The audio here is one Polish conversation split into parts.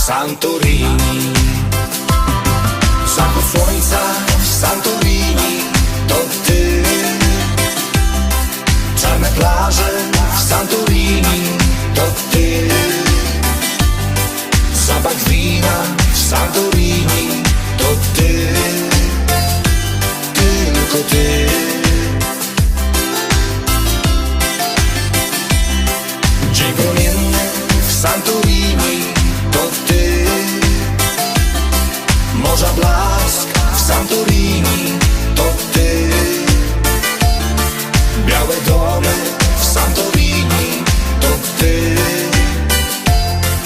Santorini. Zachód słońca w Santorini to ty. Czarne plaże w Santorini to ty. Zapach wina w Santorini to ty. Tylko ty. Dzień promienny w Santorini to ty. Morza blask w Santorini to ty. Białe domy w Santorini to ty.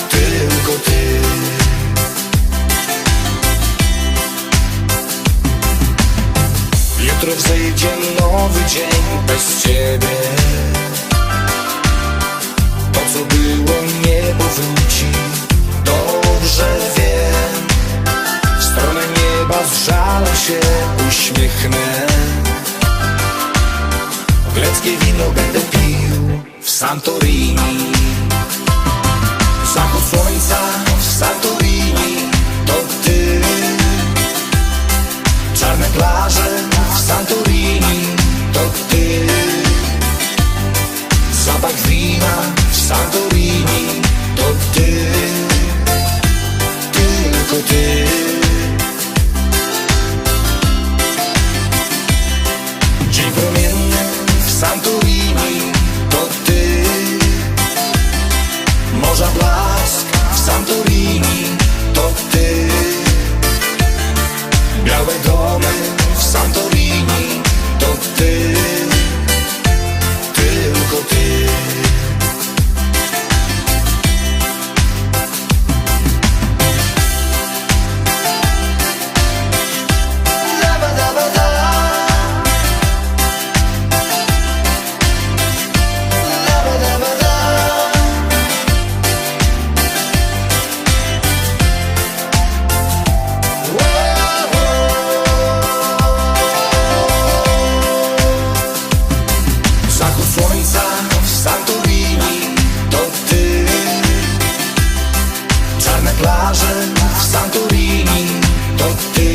Tylko ty. Jutro wzejdzie nowy dzień bez ciebie. To co było niebo wróci. Dobrze wiem. W stronę nieba z żalem się uśmiechnę. Greckie wino będę pił w Santorini. Zachód słońca w Santorini to ty. Czarne plaże w Santorini to ty. Zapach wina w Santorini to ty. Tylko ty. Dzień promienny w Santorini to ty. Morza blask w Santorini to ty. Białe domy w Santorini to ty. Tylko ty. Zachód słońca w Santorini to ty. Czarne plaże w Santorini to ty.